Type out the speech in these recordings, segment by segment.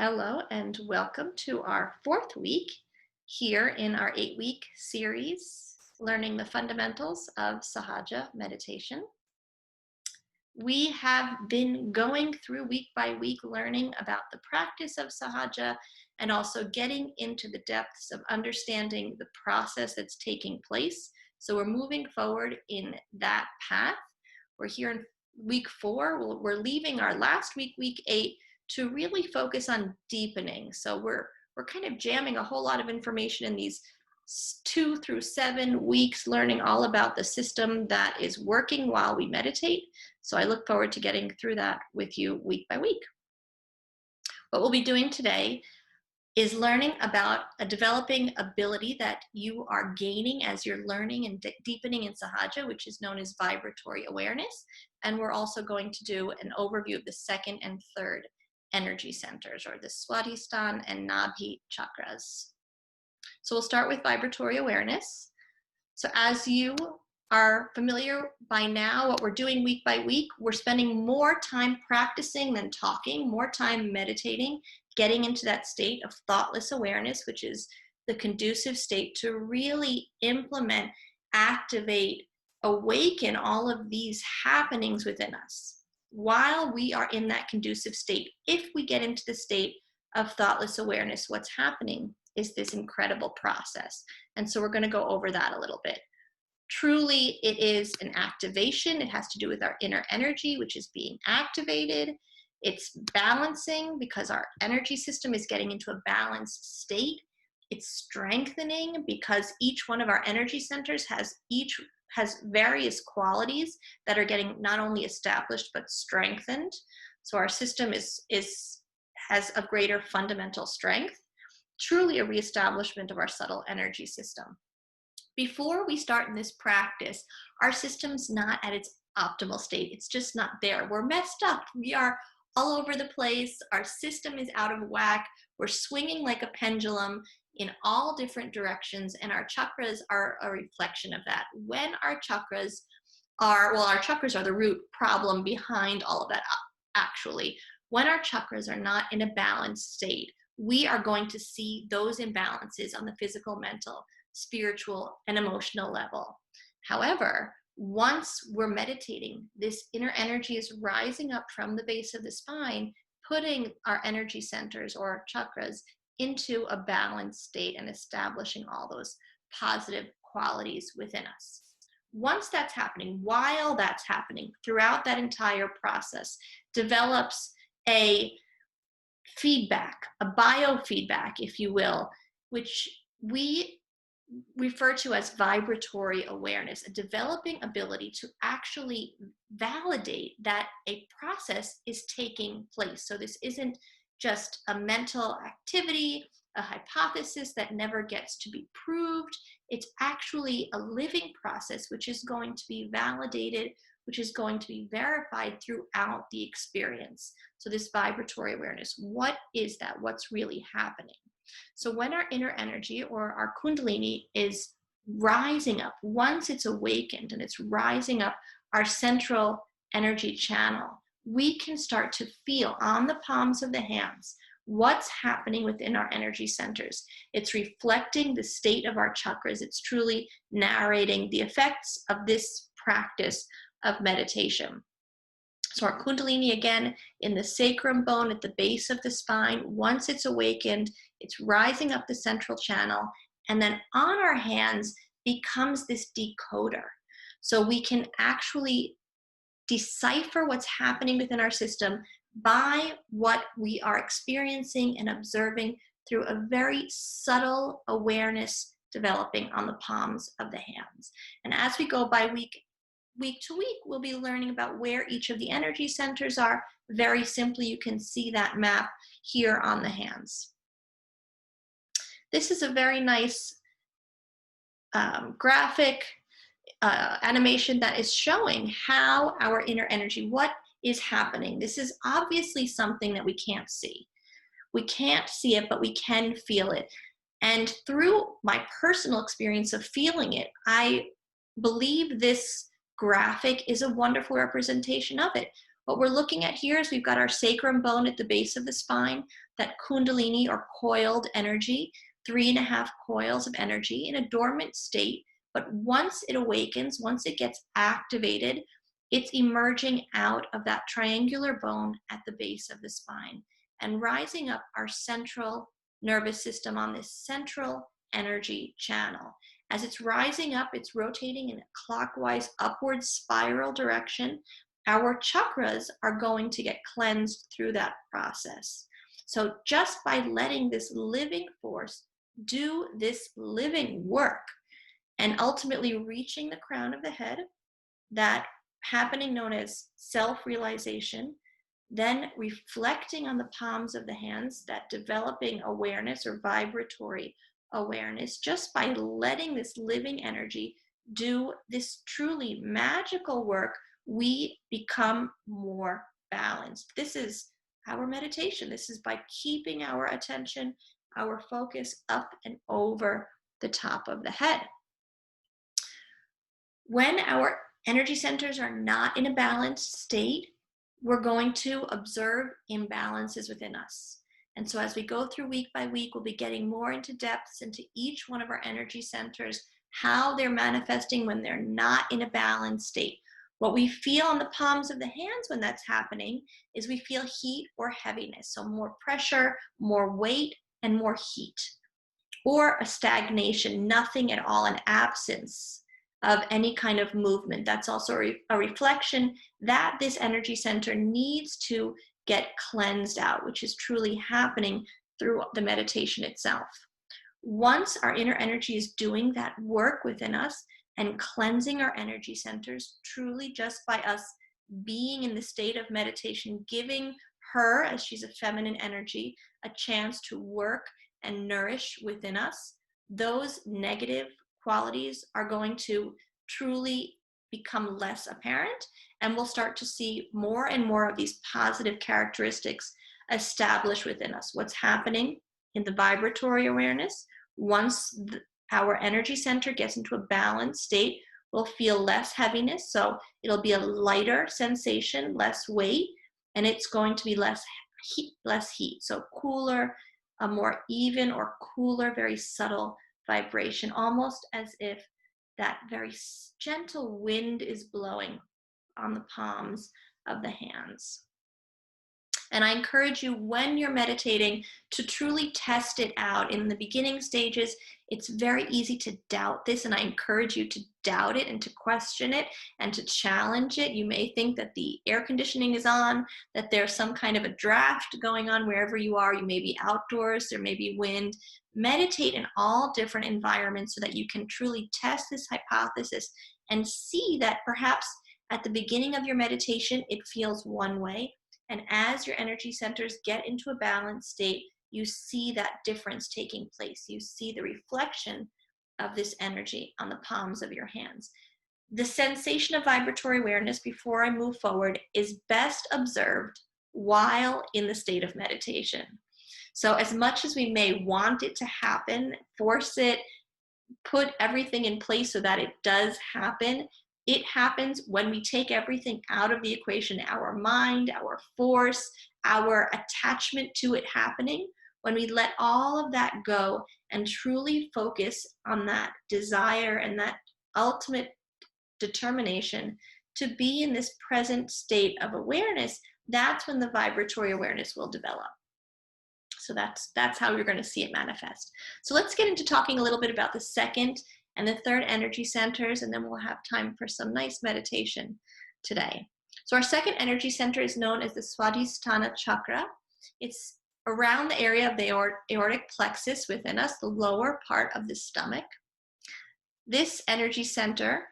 Hello and welcome to our fourth week here in our 8-week series, Learning the Fundamentals of Sahaja Meditation. We have been going through week by week learning about the practice of Sahaja and also getting into the depths of understanding the process that's taking place. So we're moving forward in that path. We're here in week 4. We're leaving our last week, week 8, to really focus on deepening. So we're kind of jamming a whole lot of information in these 2 through 7 weeks, learning all about the system that is working while we meditate. So I look forward to getting through that with you week by week. What we'll be doing today is learning about a developing ability that you are gaining as you're learning and deepening in Sahaja, which is known as vibratory awareness. And we're also going to do an overview of the second and third energy centers, or the Swadhistan and Nabhi Chakras. So we'll start with vibratory awareness. So as you are familiar by now, what we're doing week by week, we're spending more time practicing than talking, more time meditating, getting into that state of thoughtless awareness, which is the conducive state to really implement, activate, awaken all of these happenings within us. While we are in that conducive state, if we get into the state of thoughtless awareness, what's happening is this incredible process. And so we're going to go over that a little bit. Truly, it is an activation. It has to do with our inner energy, which is being activated. It's balancing because our energy system is getting into a balanced state. It's strengthening because each one of our energy centers has various qualities that are getting not only established but strengthened. So our system has a greater fundamental strength, truly a reestablishment of our subtle energy system. Before we start in this practice, our system's not at its optimal state. It's just not there. We're messed up. We are all over the place. Our system is out of whack. We're swinging like a pendulum in all different directions, and our chakras are a reflection of that. When our chakras are the root problem behind all of that, actually. When our chakras are not in a balanced state, we are going to see those imbalances on the physical, mental, spiritual, and emotional level. However, once we're meditating, this inner energy is rising up from the base of the spine, putting our energy centers or chakras into a balanced state and establishing all those positive qualities within us. Once that's happening, while that's happening, throughout that entire process, develops a feedback, a biofeedback, if you will, which we refer to as vibratory awareness, a developing ability to actually validate that a process is taking place. So this isn't just a mental activity, a hypothesis that never gets to be proved. It's actually a living process which is going to be validated, which is going to be verified throughout the experience. So this vibratory awareness, what is that? What's really happening? So when our inner energy or our kundalini is rising up, once it's awakened and it's rising up our central energy channel, we can start to feel on the palms of the hands what's happening within our energy centers. It's reflecting the state of our chakras. It's truly narrating the effects of this practice of meditation. So our kundalini, again, in the sacrum bone at the base of the spine, once it's awakened, it's rising up the central channel, and then on our hands becomes this decoder. So we can actually decipher what's happening within our system by what we are experiencing and observing through a very subtle awareness developing on the palms of the hands. And as we go by week to week, we'll be learning about where each of the energy centers are. Very simply, you can see that map here on the hands. This is a very nice graphic animation that is showing how our inner energy, what is happening. This is obviously something that we can't see. We can't see it, but we can feel it. And through my personal experience of feeling it, I believe this graphic is a wonderful representation of it. What we're looking at here is we've got our sacrum bone at the base of the spine, that kundalini or coiled energy, 3.5 coils of energy in a dormant state. But once it awakens, once it gets activated, it's emerging out of that triangular bone at the base of the spine and rising up our central nervous system on this central energy channel. As it's rising up, it's rotating in a clockwise upward spiral direction. Our chakras are going to get cleansed through that process. So just by letting this living force do this living work and ultimately reaching the crown of the head, that happening known as self-realization, then reflecting on the palms of the hands, that developing awareness or vibratory awareness, just by letting this living energy do this truly magical work, we become more balanced. This is our meditation. This is by keeping our attention, our focus up and over the top of the head. When our energy centers are not in a balanced state, we're going to observe imbalances within us. And so as we go through week by week, we'll be getting more into depths into each one of our energy centers, how they're manifesting when they're not in a balanced state. What we feel on the palms of the hands when that's happening is we feel heat or heaviness. So more pressure, more weight, and more heat. Or a stagnation, nothing at all, an absence of any kind of movement. That's also a reflection that this energy center needs to get cleansed out, which is truly happening through the meditation itself. Once our inner energy is doing that work within us and cleansing our energy centers, truly just by us being in the state of meditation, giving her, as she's a feminine energy, a chance to work and nourish within us, those negative qualities are going to truly become less apparent, and we'll start to see more and more of these positive characteristics established within us. What's happening in the vibratory awareness, once our energy center gets into a balanced state, we'll feel less heaviness, so it'll be a lighter sensation, less weight, and it's going to be less heat, so cooler, a more even or cooler, very subtle vibration, almost as if that very gentle wind is blowing on the palms of the hands. And I encourage you, when you're meditating, to truly test it out. In the beginning stages, it's very easy to doubt this, and I encourage you to doubt it and to question it and to challenge it. You may think that the air conditioning is on, that there's some kind of a draft going on wherever you are. You may be outdoors, there may be wind. Meditate in all different environments so that you can truly test this hypothesis and see that perhaps at the beginning of your meditation, it feels one way. And as your energy centers get into a balanced state, you see that difference taking place. You see the reflection of this energy on the palms of your hands. The sensation of vibratory awareness, before I move forward, is best observed while in the state of meditation. So as much as we may want it to happen, force it, put everything in place so that it does happen, it happens when we take everything out of the equation, our mind, our force, our attachment to it happening, when we let all of that go and truly focus on that desire and that ultimate determination to be in this present state of awareness, that's when the vibratory awareness will develop. So that's how you're going to see it manifest. So let's get into talking a little bit about the second and the third energy centers, and then we'll have time for some nice meditation today. So our second energy center is known as the Swadhistan Chakra. It's around the area of the aortic plexus within us, the lower part of the stomach. This energy center,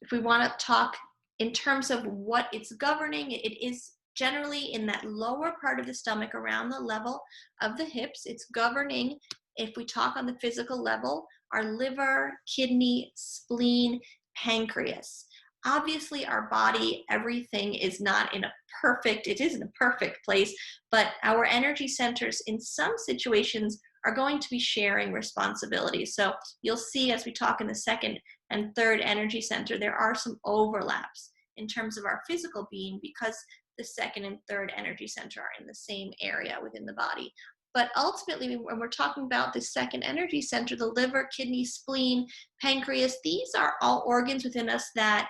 if we want to talk in terms of what it's governing, it is generally in that lower part of the stomach around the level of the hips. It's governing, if we talk on the physical level, our liver, kidney, spleen, pancreas. Obviously, our body, everything is not in a perfect, it isn't a perfect place, but our energy centers in some situations are going to be sharing responsibilities. So you'll see as we talk in the second and third energy center, there are some overlaps in terms of our physical being, because the second and third energy center are in the same area within the body. But ultimately, when we're talking about the second energy center, the liver, kidney, spleen, pancreas, these are all organs within us that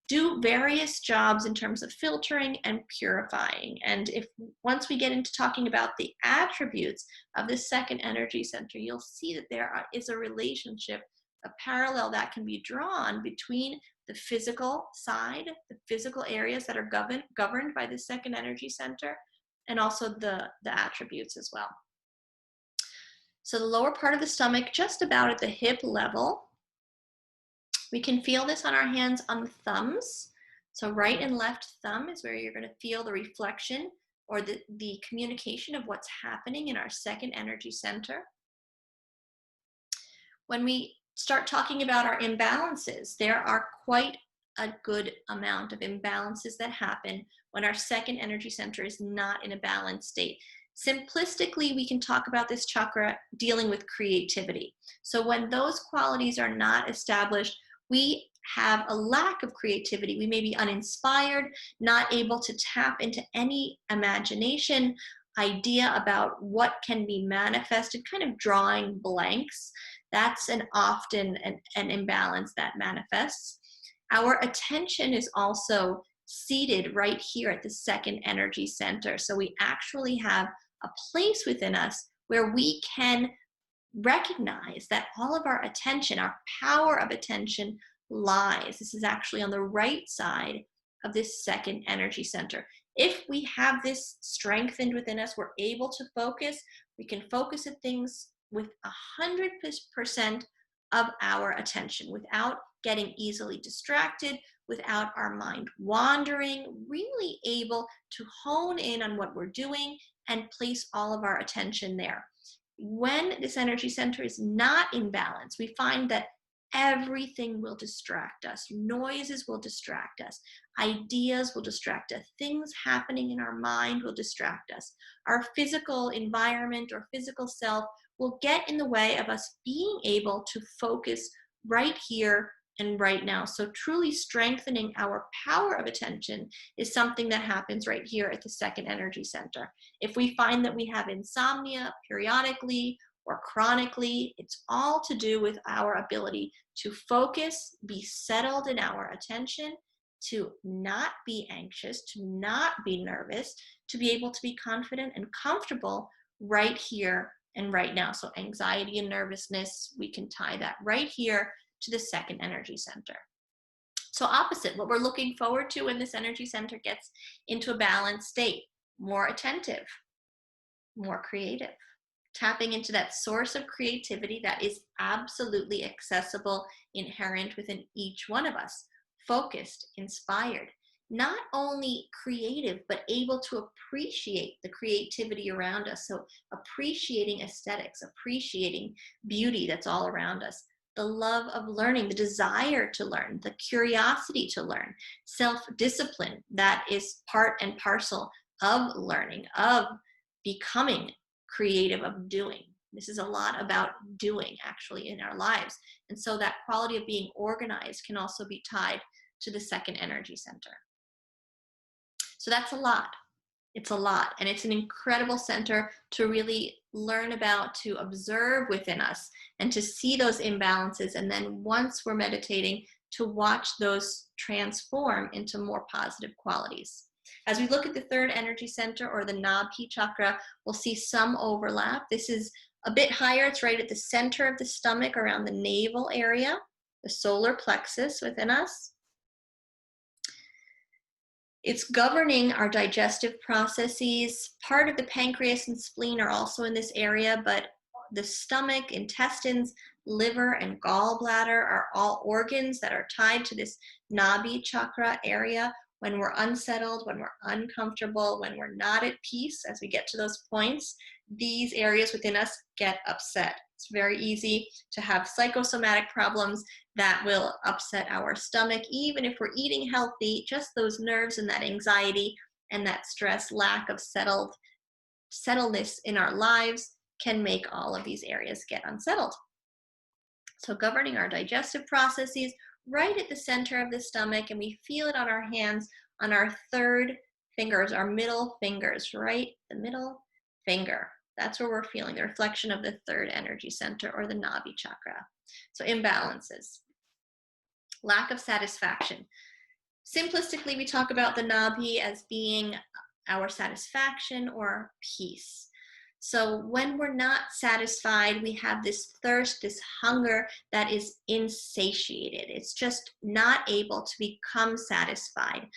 do various jobs in terms of filtering and purifying. And if once we get into talking about the attributes of the second energy center, you'll see that is a relationship, a parallel that can be drawn between the physical side, the physical areas that are governed by the second energy center, and also the attributes as well. So the lower part of the stomach, just about at the hip level. We can feel this on our hands on the thumbs. So right and left thumb is where you're going to feel the reflection or the communication of what's happening in our second energy center. When we start talking about our imbalances, there are quite a good amount of imbalances that happen when our second energy center is not in a balanced state. Simplistically, we can talk about this chakra dealing with creativity. So when those qualities are not established, we have a lack of creativity. We may be uninspired, not able to tap into any imagination, idea about what can be manifested, kind of drawing blanks. That's often an imbalance that manifests. Our attention is also seated right here at the second energy center. So we actually have a place within us where we can recognize that all of our attention, our power of attention lies. This is actually on the right side of this second energy center. If we have this strengthened within us, we're able to focus. We can focus at things with 100% of our attention without getting easily distracted, without our mind wandering, really able to hone in on what we're doing and place all of our attention there. When this energy center is not in balance, we find that everything will distract us. Noises will distract us. Ideas will distract us. Things happening in our mind will distract us. Our physical environment or physical self will get in the way of us being able to focus right here and right now. So truly strengthening our power of attention is something that happens right here at the second energy center. If we find that we have insomnia periodically or chronically, it's all to do with our ability to focus, be settled in our attention, to not be anxious, to not be nervous, to be able to be confident and comfortable right here and right now. So anxiety and nervousness, we can tie that right here to the second energy center. So opposite, what we're looking forward to when this energy center gets into a balanced state: more attentive, more creative, tapping into that source of creativity that is absolutely accessible, inherent within each one of us, focused, inspired, not only creative, but able to appreciate the creativity around us. So appreciating aesthetics, appreciating beauty that's all around us, the love of learning, the desire to learn, the curiosity to learn, self-discipline that is part and parcel of learning, of becoming creative, of doing. This is a lot about doing actually in our lives. And so that quality of being organized can also be tied to the second energy center. So that's a lot. It's a lot. And it's an incredible center to really learn about, to observe within us, and to see those imbalances. And then once we're meditating, to watch those transform into more positive qualities. As we look at the third energy center, or the Nabhi Chakra, we'll see some overlap. This is a bit higher. It's right at the center of the stomach, around the navel area, the solar plexus within us. It's governing our digestive processes. Part of the pancreas and spleen are also in this area, but the stomach, intestines, liver, and gallbladder are all organs that are tied to this Nabhi Chakra area. When we're unsettled, when we're uncomfortable, when we're not at peace, as we get to those points, these areas within us get upset. It's very easy to have psychosomatic problems that will upset our stomach. Even if we're eating healthy, just those nerves and that anxiety and that stress, lack of settledness in our lives can make all of these areas get unsettled. So governing our digestive processes right at the center of the stomach, and we feel it on our hands on our third, fingers, our middle fingers, right? The middle finger. That's where we're feeling the reflection of the third energy center, or the Nabhi Chakra. So imbalances, lack of satisfaction. Simplistically, we talk about the Nabhi as being our satisfaction or peace. So when we're not satisfied, we have this thirst, this hunger that is insatiated. It's just not able to become satisfied.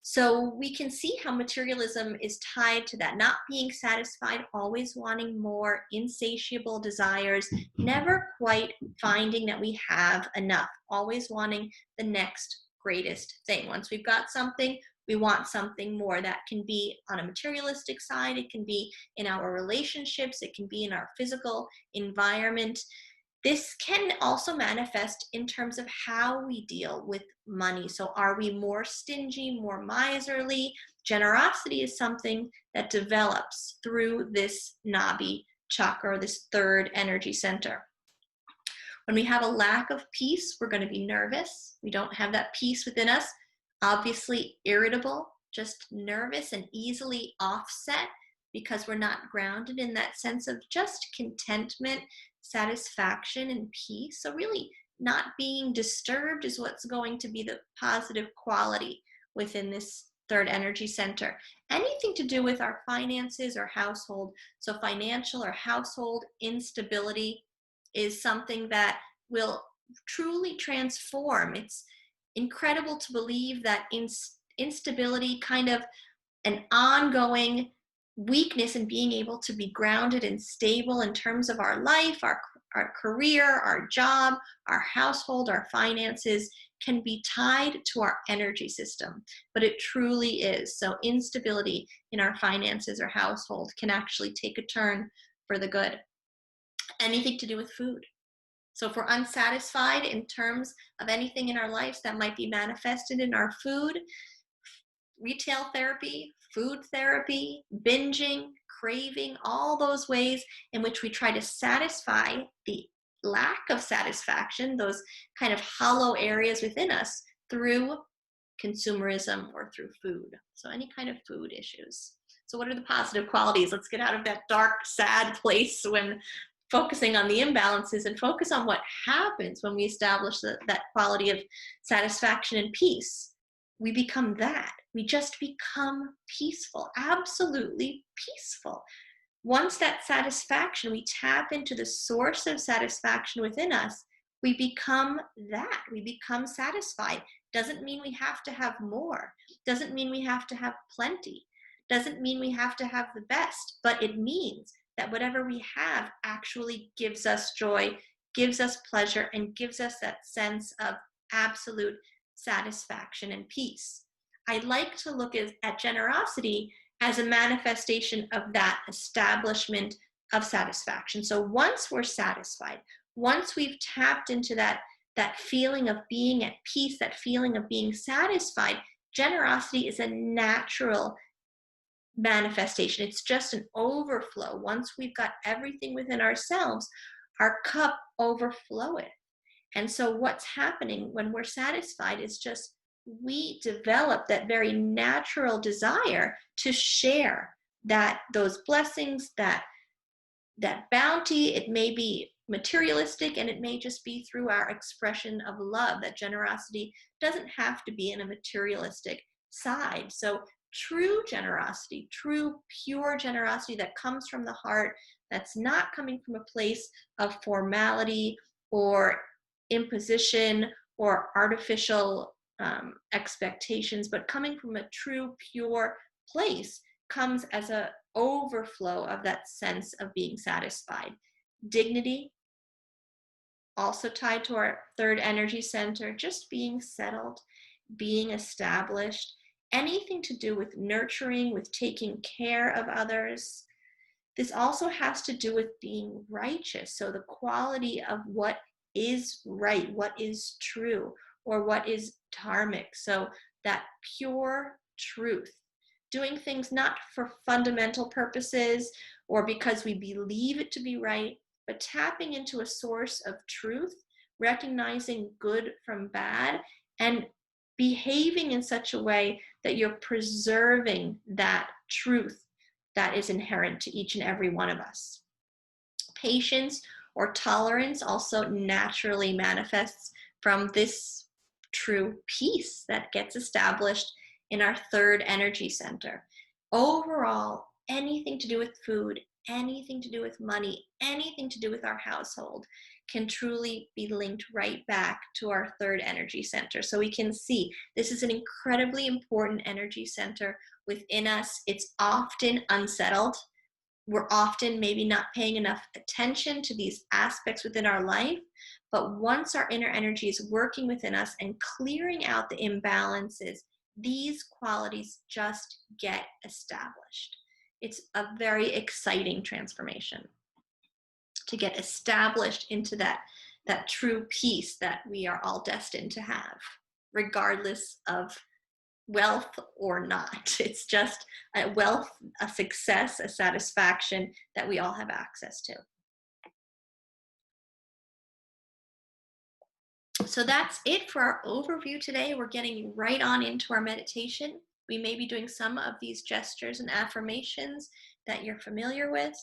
So we can see how materialism is tied to that, not being satisfied, always wanting more, insatiable desires, never quite finding that we have enough, always wanting the next greatest thing. Once we've got something, we want something more. That can be on a materialistic side, it can be in our relationships, it can be in our physical environment. This can also manifest in terms of how we deal with money. So are we more stingy, more miserly? Generosity is something that develops through this Nabhi chakra, this third energy center. When we have a lack of peace, we're going to be nervous. We don't have that peace within us. Obviously irritable, just nervous and easily offset because we're not grounded in that sense of just contentment, satisfaction, and peace. So really not being disturbed is what's going to be the positive quality within this third energy center. Anything to do with our finances or household, so financial or household instability is something that will truly transform. It's incredible to believe that instability, kind of an ongoing weakness in being able to be grounded and stable in terms of our life, our career, our job, our household, our finances, can be tied to our energy system, but it truly is. So instability in our finances or household can actually take a turn for the good. Anything to do with food. So if we're unsatisfied in terms of anything in our lives, that might be manifested in our food, retail therapy, food therapy, binging, craving, all those ways in which we try to satisfy the lack of satisfaction, those kind of hollow areas within us, through consumerism or through food. So any kind of food issues. So what are the positive qualities? Let's get out of that dark, sad place when focusing on the imbalances and focus on what happens when we establish that quality of satisfaction and peace. We become that. We just become peaceful, absolutely peaceful. Once that satisfaction, we tap into the source of satisfaction within us, we become that. We become satisfied. Doesn't mean we have to have more. Doesn't mean we have to have plenty. Doesn't mean we have to have the best, but it means that whatever we have actually gives us joy, gives us pleasure, and gives us that sense of absolute satisfaction and peace. I like to look at generosity as a manifestation of that establishment of satisfaction. So once we're satisfied, once we've tapped into that feeling of being at peace, that feeling of being satisfied, generosity is a natural manifestation. It's just an overflow. Once we've got everything within ourselves, our cup overfloweth. And so what's happening when we're satisfied is just we develop that very natural desire to share those blessings, that bounty. It may be materialistic, and it may just be through our expression of love. That generosity doesn't have to be in a materialistic side. So true generosity, true pure generosity that comes from the heart, that's not coming from a place of formality or imposition or artificial expectations, but coming from a true pure place, comes as an overflow of that sense of being satisfied. Dignity, also tied to our third energy center, just being settled, being established, anything to do with nurturing, with taking care of others. This also has to do with being righteous. So the quality of what is right, what is true, or what is dharmic. So that pure truth. Doing things not for fundamental purposes or because we believe it to be right, but tapping into a source of truth, recognizing good from bad, and behaving in such a way that you're preserving that truth that is inherent to each and every one of us. Patience or tolerance also naturally manifests from this true peace that gets established in our third energy center. Overall, anything to do with food, anything to do with money, anything to do with our household can truly be linked right back to our third energy center. So we can see this is an incredibly important energy center within us. It's often unsettled. We're often maybe not paying enough attention to these aspects within our life, but once our inner energy is working within us and clearing out the imbalances, these qualities just get established. It's a very exciting transformation to get established into that true peace that we are all destined to have, regardless of wealth or not. It's just a wealth, a success, a satisfaction that we all have access to. So that's it for our overview today. We're getting right on into our meditation. We may be doing some of these gestures and affirmations that you're familiar with,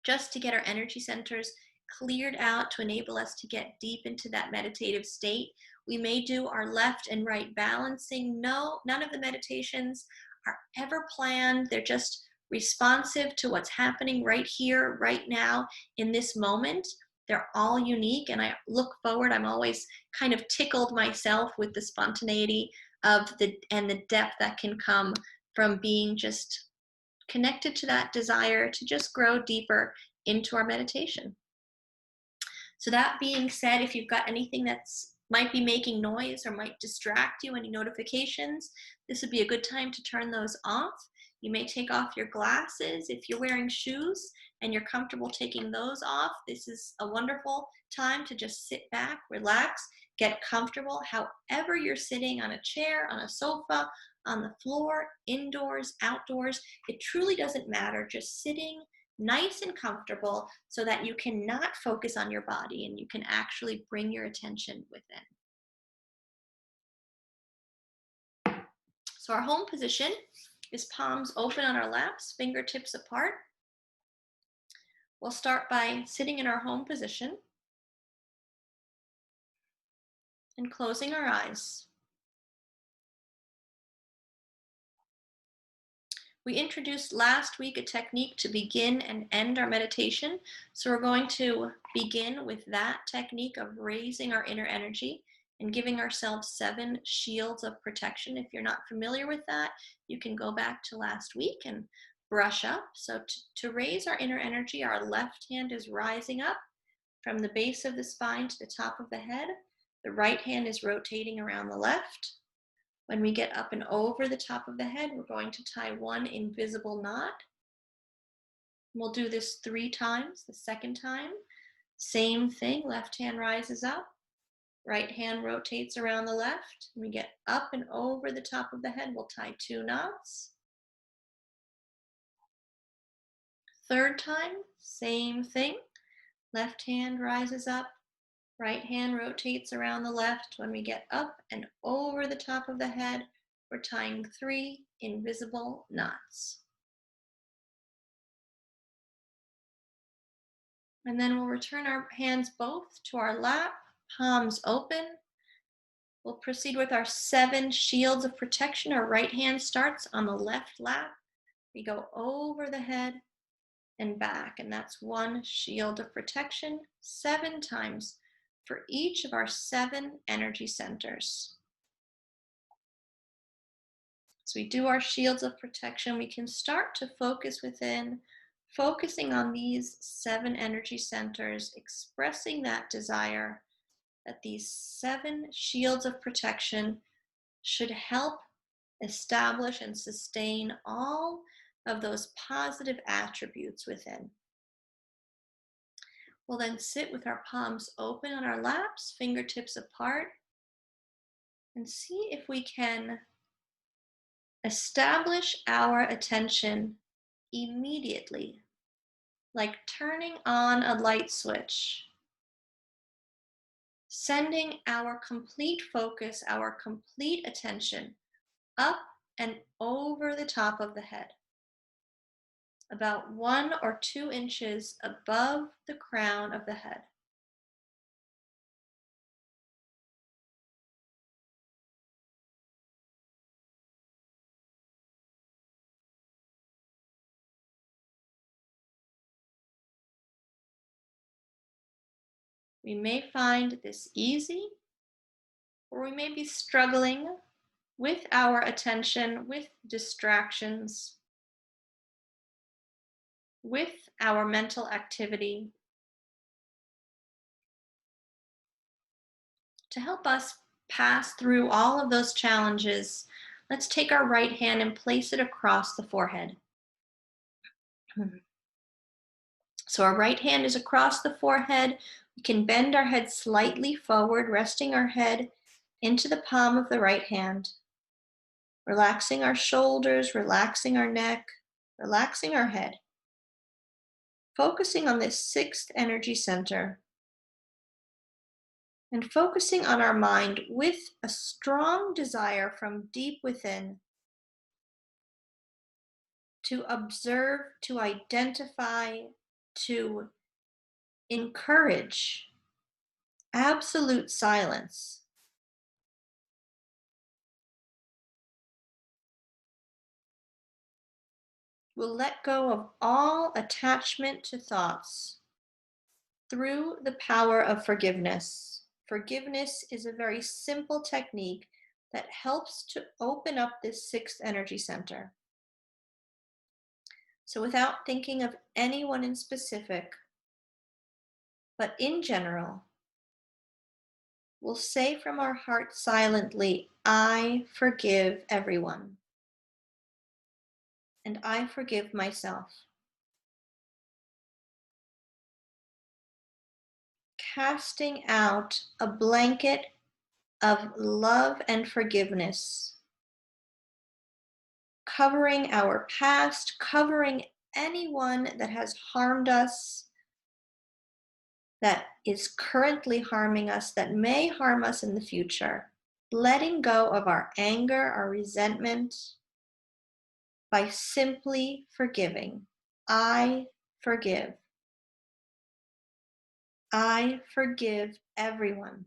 just to get our energy centers cleared out to enable us to get deep into that meditative state. We may do our left and right balancing. No, none of the meditations are ever planned. They're just responsive to what's happening right here, right now, in this moment. They're all unique, and I look forward. I'm always kind of tickled myself with the spontaneity of the depth that can come from being just connected to that desire to just grow deeper into our meditation. So that being said, if you've got anything that's might be making noise or might distract you, any notifications, this would be a good time to turn those off. You may take off your glasses. If you're wearing shoes and you're comfortable taking those off, this is a wonderful time to just sit back, relax, get comfortable. However you're sitting, on a chair, on a sofa, on the floor, indoors, outdoors, it truly doesn't matter. Just sitting nice and comfortable so that you cannot focus on your body and you can actually bring your attention within. So our home position is palms open on our laps, fingertips apart. We'll start by sitting in our home position and closing our eyes. We introduced last week a technique to begin and end our meditation. So we're going to begin with that technique of raising our inner energy and giving ourselves 7 shields of protection. If you're not familiar with that, you can go back to last week and brush up. So to raise our inner energy, our left hand is rising up from the base of the spine to the top of the head. The right hand is rotating around the left. When we get up and over the top of the head, we're going to tie 1 invisible knot. We'll do this 3 times. The second time, same thing. Left hand rises up. Right hand rotates around the left. When we get up and over the top of the head, we'll tie 2 knots. Third time, same thing. Left hand rises up. Right hand rotates around the left. When we get up and over the top of the head, we're tying 3 invisible knots. And then we'll return our hands both to our lap, palms open. We'll proceed with our 7 shields of protection. Our right hand starts on the left lap. We go over the head and back, and that's 1 shield of protection 7 times for each of our 7 energy centers. So we do our shields of protection. We can start to focus within, focusing on these 7 energy centers, expressing that desire that these 7 shields of protection should help establish and sustain all of those positive attributes within. We'll then sit with our palms open on our laps, fingertips apart, and see if we can establish our attention immediately, like turning on a light switch, sending our complete focus, our complete attention up and over the top of the head, about 1 or 2 inches above the crown of the head. We may find this easy, or we may be struggling with our attention, with distractions, with our mental activity. To help us pass through all of those challenges, let's take our right hand and place it across the forehead. So our right hand is across the forehead. We can bend our head slightly forward, resting our head into the palm of the right hand, relaxing our shoulders, relaxing our neck, relaxing our head, focusing on this sixth energy center, and focusing on our mind with a strong desire from deep within to observe, to identify, to encourage absolute silence. We'll let go of all attachment to thoughts through the power of forgiveness. Forgiveness is a very simple technique that helps to open up this sixth energy center. So, without thinking of anyone in specific, but in general, we'll say from our heart silently, I forgive everyone, and I forgive myself. Casting out a blanket of love and forgiveness, covering our past, covering anyone that has harmed us, that is currently harming us, that may harm us in the future. Letting go of our anger, our resentment, by simply forgiving. I forgive. I forgive everyone.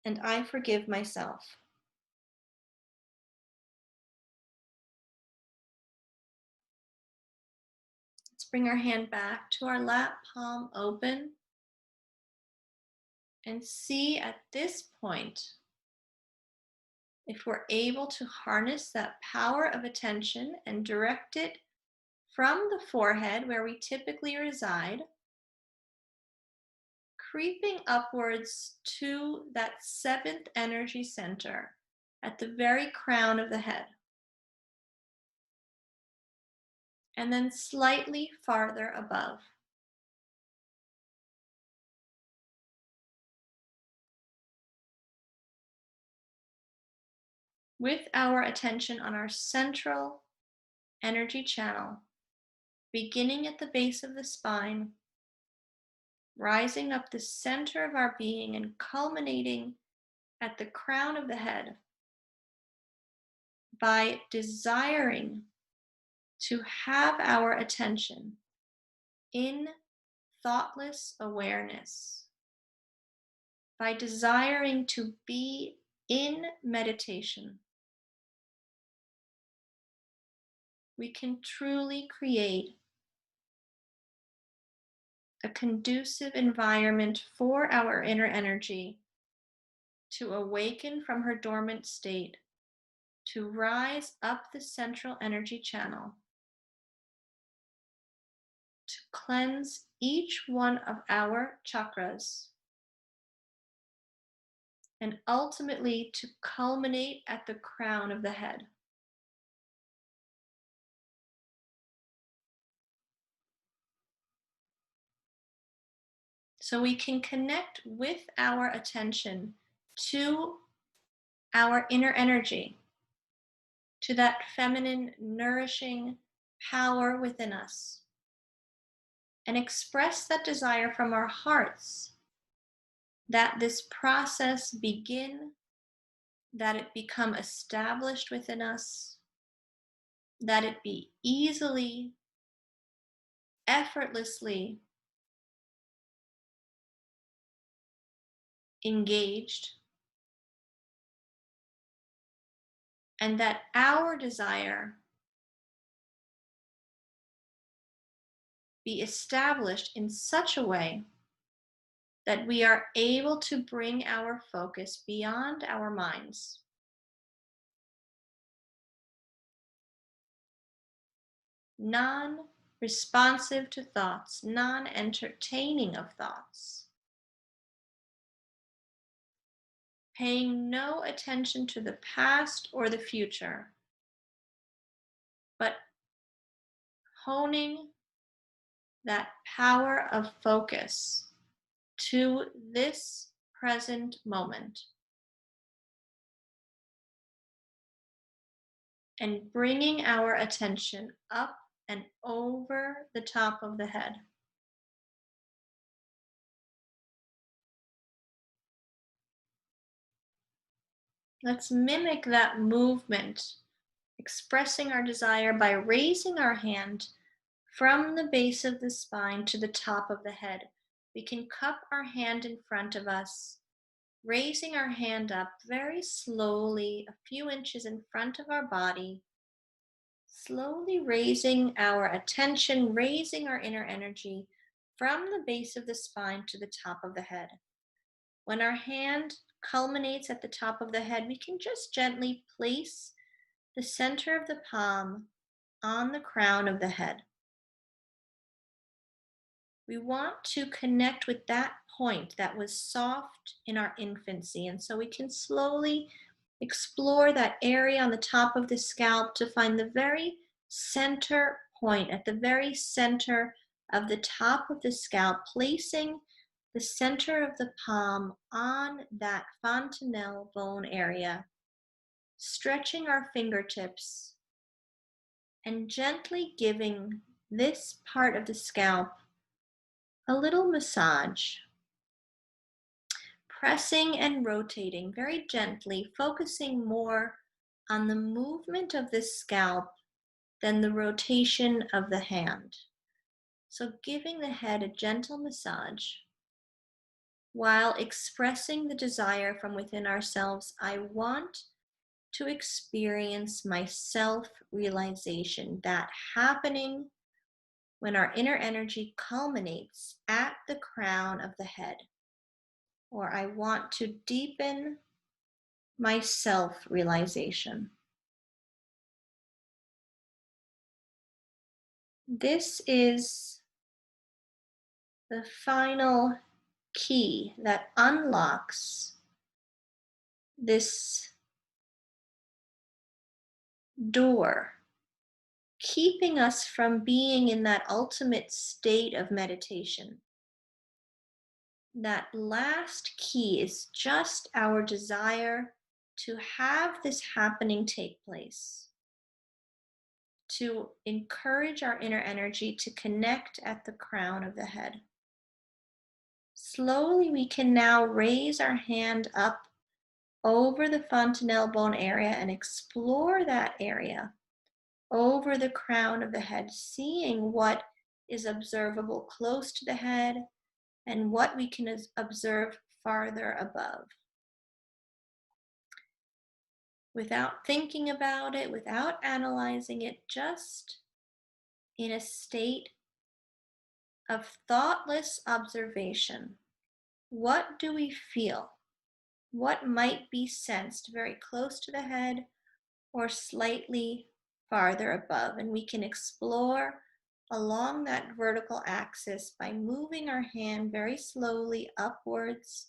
And I forgive myself. Let's bring our hand back to our lap, palm open, and see at this point if we're able to harness that power of attention and direct it from the forehead, where we typically reside, creeping upwards to that seventh energy center at the very crown of the head, and then slightly farther above. With our attention on our central energy channel, beginning at the base of the spine, rising up the center of our being and culminating at the crown of the head, by desiring to have our attention in thoughtless awareness, by desiring to be in meditation, we can truly create a conducive environment for our inner energy to awaken from her dormant state, to rise up the central energy channel, to cleanse each one of our chakras, and ultimately to culminate at the crown of the head. So we can connect with our attention to our inner energy, to that feminine, nourishing power within us, and express that desire from our hearts that this process begin that it become established within us, that it be easily, effortlessly engaged, and that our desire be established in such a way that we are able to bring our focus beyond our minds, non-responsive to thoughts, non-entertaining of thoughts, paying no attention to the past or the future, but honing that power of focus to this present moment and bringing our attention up and over the top of the head. Let's mimic that movement, expressing our desire by raising our hand from the base of the spine to the top of the head. We can cup our hand in front of us, raising our hand up very slowly, a few inches in front of our body, slowly raising our attention, raising our inner energy from the base of the spine to the top of the head. When our hand culminates at the top of the head, we can just gently place the center of the palm on the crown of the head. We want to connect with that point that was soft in our infancy, and so we can slowly explore that area on the top of the scalp to find the very center point, at the very center of the top of the scalp, placing the center of the palm on that fontanelle bone area, stretching our fingertips and gently giving this part of the scalp a little massage, pressing and rotating very gently, focusing more on the movement of the scalp than the rotation of the hand. So giving the head a gentle massage while expressing the desire from within ourselves, I want to experience my self-realization, that happening when our inner energy culminates at the crown of the head. Or I want to deepen my self-realization. This is the final key that unlocks this door, keeping us from being in that ultimate state of meditation. That last key is just our desire to have this happening take place, to encourage our inner energy to connect at the crown of the head. Slowly, we can now raise our hand up over the fontanelle bone area and explore that area over the crown of the head, seeing what is observable close to the head and what we can observe farther above. Without thinking about it, without analyzing it, just in a state of thoughtless observation. What do we feel? What might be sensed very close to the head or slightly farther above? And we can explore along that vertical axis by moving our hand very slowly upwards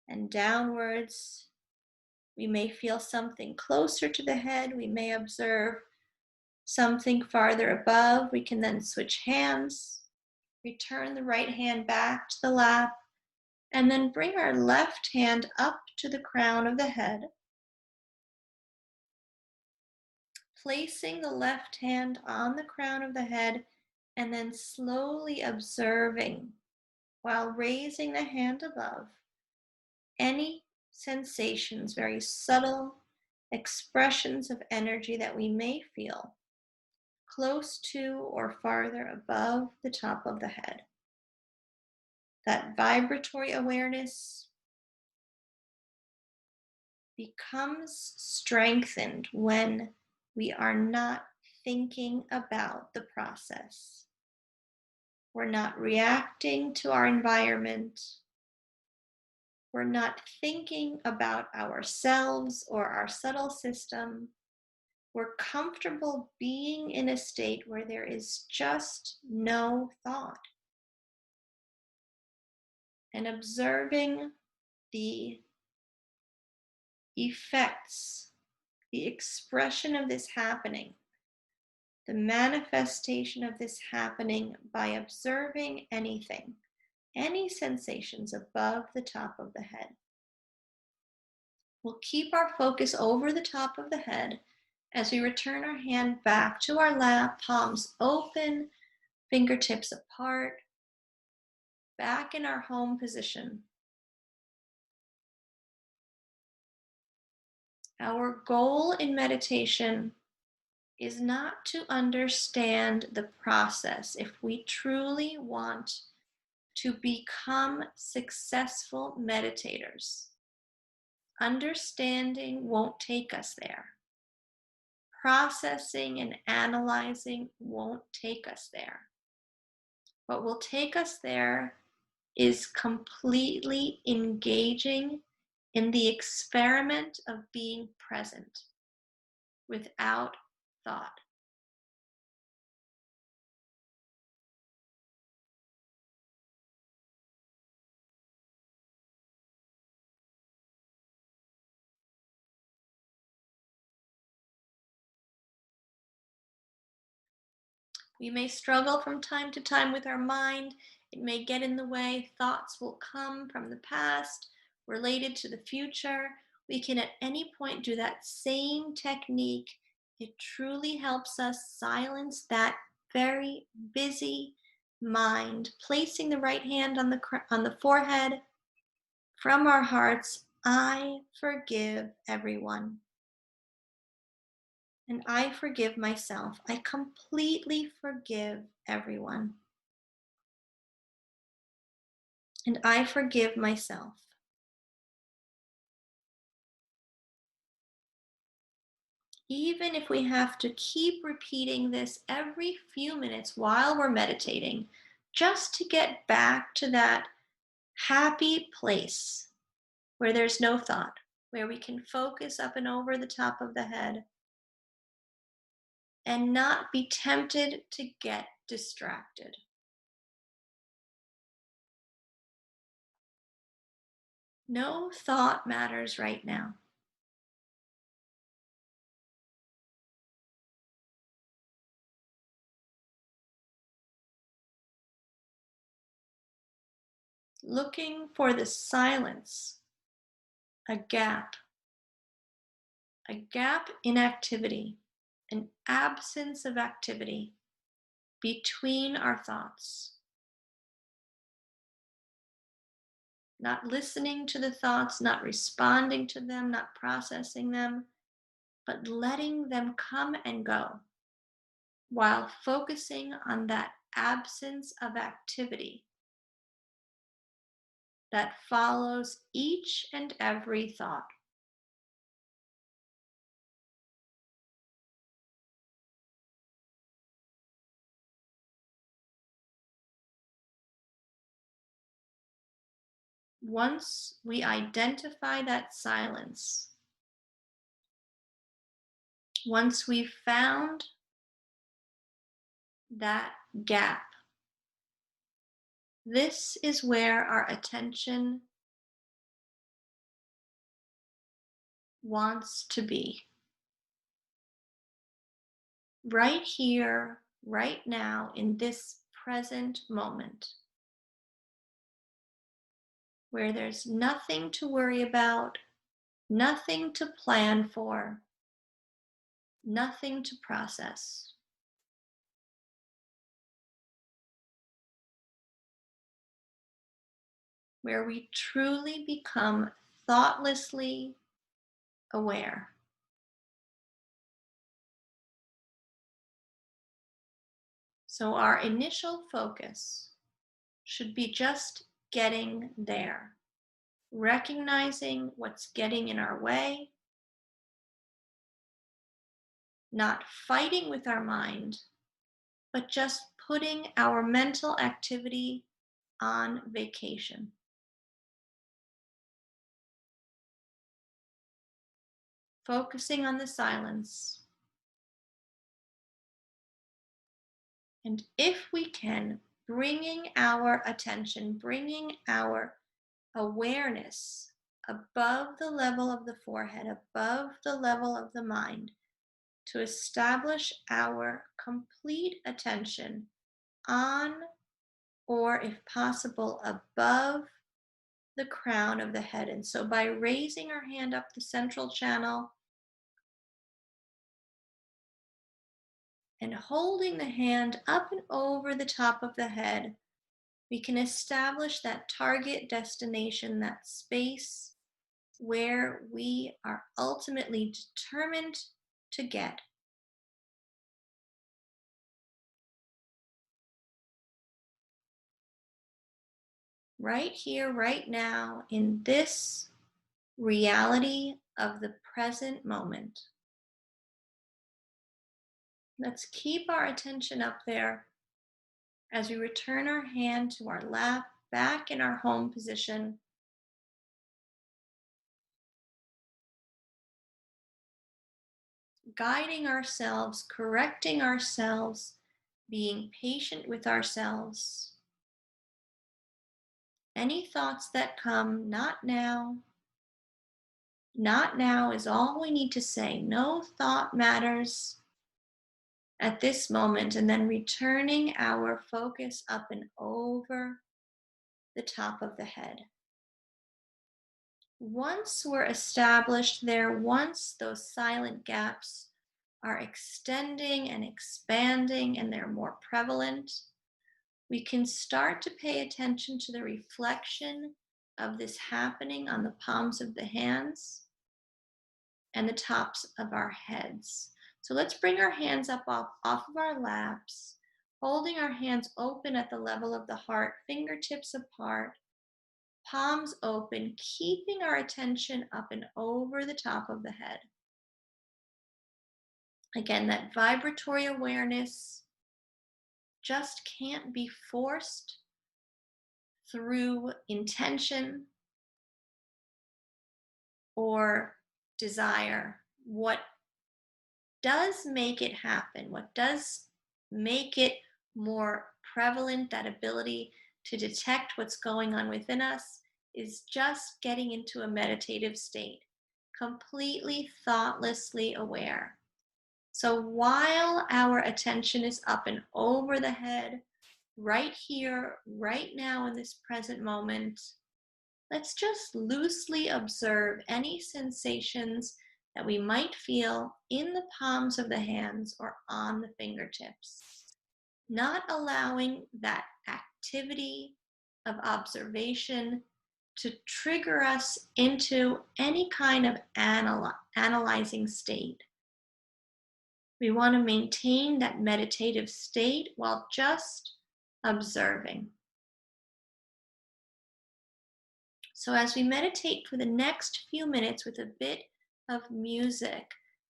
and downwards. We may feel something closer to the head. We may observe something farther above. We can then switch hands, return the right hand back to the lap, and then bring our left hand up to the crown of the head, placing the left hand on the crown of the head, and then slowly observing, while raising the hand above, any sensations, very subtle expressions of energy that we may feel close to or farther above the top of the head. That vibratory awareness becomes strengthened when we are not thinking about the process. We're not reacting to our environment. We're not thinking about ourselves or our subtle system. We're comfortable being in a state where there is just no thought and observing the effects, the expression of this happening, the manifestation of this happening by observing anything, any sensations above the top of the head. We'll keep our focus over the top of the head as we return our hand back to our lap, palms open, fingertips apart, back in our home position. Our goal in meditation is not to understand the process. If we truly want to become successful meditators, understanding won't take us there. Processing and analyzing won't take us there. What will take us there is completely engaging in the experiment of being present without thought. We may struggle from time to time with our mind. It may get in the way. Thoughts will come from the past, related to the future. We can at any point do that same technique. It truly helps us silence that very busy mind, placing the right hand on the forehead. From our hearts, I forgive everyone. And I forgive myself. I completely forgive everyone. And I forgive myself. Even if we have to keep repeating this every few minutes while we're meditating, just to get back to that happy place where there's no thought, where we can focus up and over the top of the head and not be tempted to get distracted. No thought matters right now. Looking for the silence, a gap in activity, an absence of activity between our thoughts. Not listening to the thoughts, not responding to them, not processing them, but letting them come and go while focusing on that absence of activity that follows each and every thought. Once we identify that silence, once we've found that gap, this is where our attention wants to be. Right here, right now, in this present moment, where there's nothing to worry about, nothing to plan for, nothing to process. Where we truly become thoughtlessly aware. So our initial focus should be just getting there, recognizing what's getting in our way, not fighting with our mind, but just putting our mental activity on vacation. Focusing on the silence. And if we can, bringing our attention, bringing our awareness above the level of the forehead, above the level of the mind, to establish our complete attention on, or if possible, above the crown of the head. And so by raising our hand up the central channel and holding the hand up and over the top of the head, we can establish that target destination, that space where we are ultimately determined to get. Right here, right now, in this reality of the present moment. Let's keep our attention up there as we return our hand to our lap, back in our home position. Guiding ourselves, correcting ourselves, being patient with ourselves. Any thoughts that come, not now. Not now is all we need to say. No thought matters at this moment. And then returning our focus up and over the top of the head. Once we're established there, once those silent gaps are extending and expanding and they're more prevalent, we can start to pay attention to the reflection of this happening on the palms of the hands and the tops of our heads. So let's bring our hands up off of our laps, holding our hands open at the level of the heart, fingertips apart, palms open, keeping our attention up and over the top of the head. Again, that vibratory awareness just can't be forced through intention or desire. What does make it happen, what does make it more prevalent, that ability to detect what's going on within us, is just getting into a meditative state, completely thoughtlessly aware. So while our attention is up and over the head, right here, right now in this present moment, let's just loosely observe any sensations that we might feel in the palms of the hands or on the fingertips, not allowing that activity of observation to trigger us into any kind of analyzing state. We want to maintain that meditative state while just observing. So as we meditate for the next few minutes with a bit of music,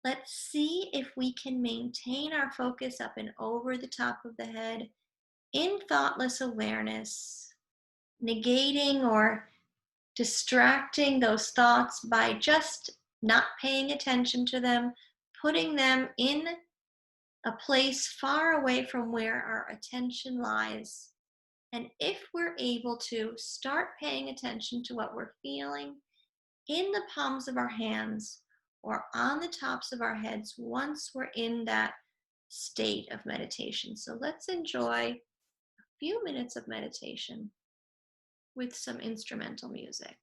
let's see if we can maintain our focus up and over the top of the head in thoughtless awareness, negating or distracting those thoughts by just not paying attention to them, putting them in a place far away from where our attention lies. And if we're able to start paying attention to what we're feeling in the palms of our hands or on the tops of our heads once we're in that state of meditation. So let's enjoy a few minutes of meditation with some instrumental music.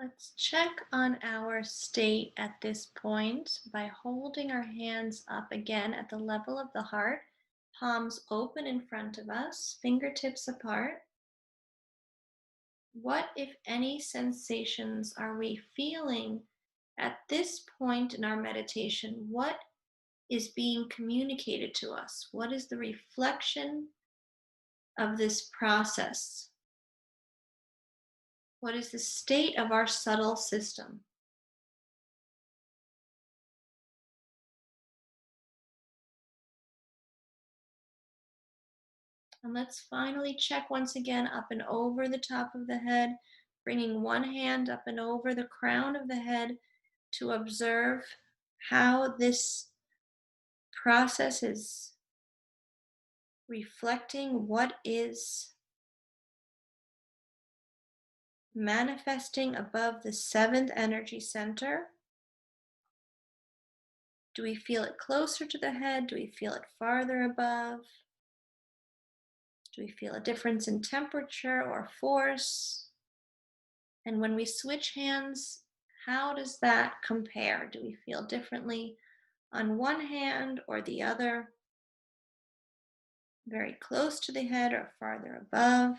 Let's check on our state at this point by holding our hands up again at the level of the heart, palms open in front of us, fingertips apart. What, if any, sensations are we feeling at this point in our meditation? What is being communicated to us? What is the reflection of this process? What is the state of our subtle system? And let's finally check once again up and over the top of the head, bringing one hand up and over the crown of the head to observe how this process is reflecting what is manifesting above the seventh energy center. Do we feel it closer to the head? Do we feel it farther above? Do we feel a difference in temperature or force? And when we switch hands, how does that compare? Do we feel differently on one hand or the other? Very close to the head or farther above?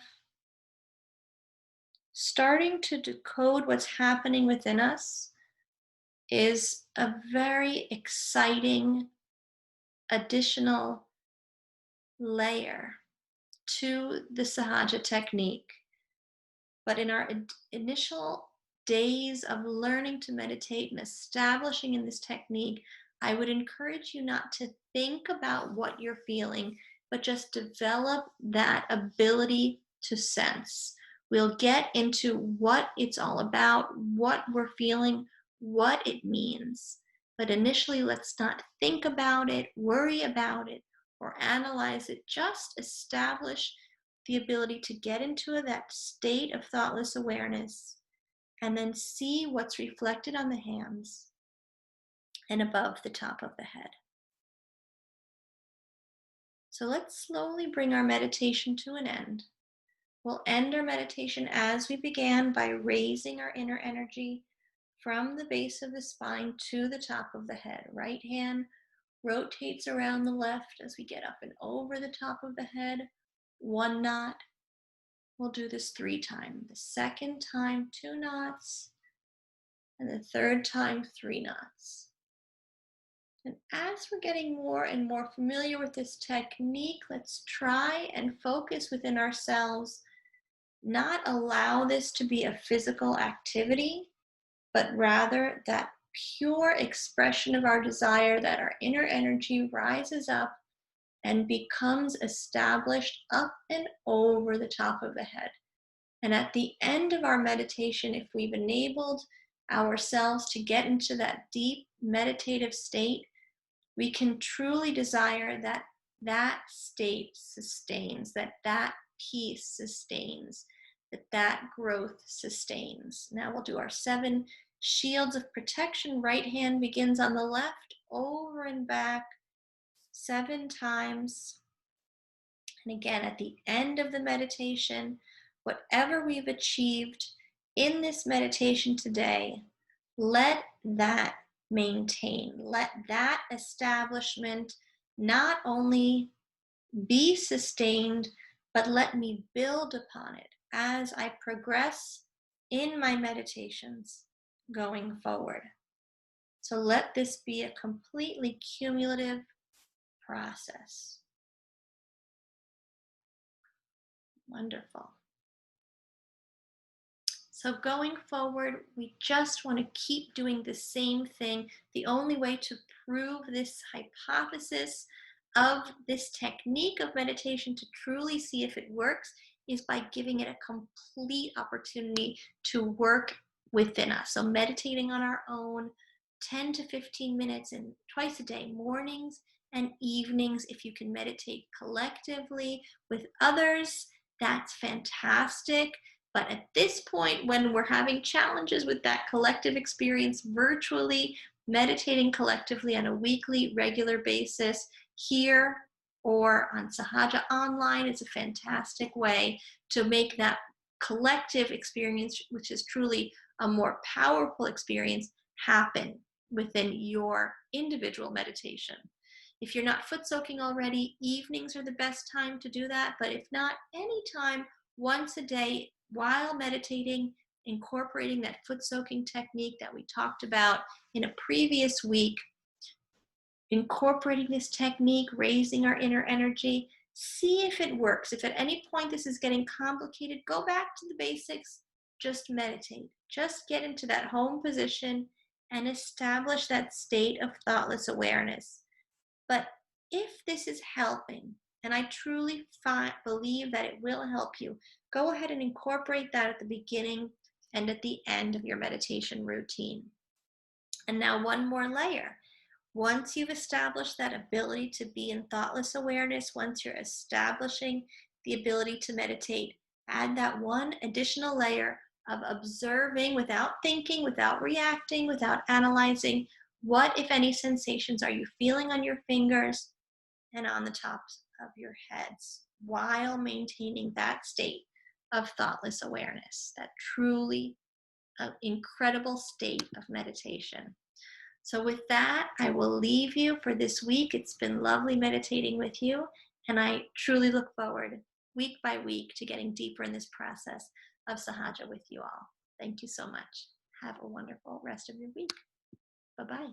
Starting to decode what's happening within us is a very exciting additional layer to the Sahaja technique. But in our initial days of learning to meditate and establishing in this technique, I would encourage you not to think about what you're feeling, but just develop that ability to sense. We'll get into what it's all about, what we're feeling, what it means. But initially, let's not think about it, worry about it, or analyze it. Just establish the ability to get into that state of thoughtless awareness and then see what's reflected on the hands and above the top of the head. So let's slowly bring our meditation to an end. We'll end our meditation as we began by raising our inner energy from the base of the spine to the top of the head. Right hand rotates around the left as we get up and over the top of the head. One knot. We'll do this 3 times. The second time, 2 knots. And the third time, 3 knots. And as we're getting more and more familiar with this technique, let's try and focus within ourselves, not allow this to be a physical activity, but rather that pure expression of our desire that our inner energy rises up and becomes established up and over the top of the head. And at the end of our meditation, if we've enabled ourselves to get into that deep meditative state, we can truly desire that that state sustains, that peace sustains, that growth sustains. Now we'll do our 7 shields of protection. Right hand begins on the left, over and back 7 times. And again, at the end of the meditation, whatever we've achieved in this meditation today, let that maintain. Let that establishment not only be sustained, but let me build upon it as I progress in my meditations going forward. So let this be a completely cumulative process. Wonderful. So going forward, we just want to keep doing the same thing. The only way to prove this hypothesis of this technique of meditation to truly see if it works is by giving it a complete opportunity to work within us. So meditating on our own, 10 to 15 minutes and twice a day, mornings and evenings. If you can meditate collectively with others, that's fantastic. But at this point, when we're having challenges with that collective experience virtually, meditating collectively on a weekly, regular basis here or on Sahaja Online is a fantastic way to make that collective experience, which is truly a more powerful experience happen within your individual meditation. If you're not foot soaking already, evenings are the best time to do that. But if not, anytime, once a day while meditating, incorporating that foot soaking technique that we talked about in a previous week, incorporating this technique, raising our inner energy, see if it works. If at any point this is getting complicated, go back to the basics, just meditate. Just get into that home position and establish that state of thoughtless awareness. But if this is helping, and I truly believe that it will help you, go ahead and incorporate that at the beginning and at the end of your meditation routine. And now one more layer. Once you've established that ability to be in thoughtless awareness, once you're establishing the ability to meditate, add that one additional layer of observing without thinking, without reacting, without analyzing. What, if any, sensations are you feeling on your fingers and on the tops of your heads while maintaining that state of thoughtless awareness, that truly incredible state of meditation. So with that, I will leave you for this week. It's been lovely meditating with you, and I truly look forward week by week to getting deeper in this process of Sahaja with you all. Thank you so much. Have a wonderful rest of your week. Bye-bye.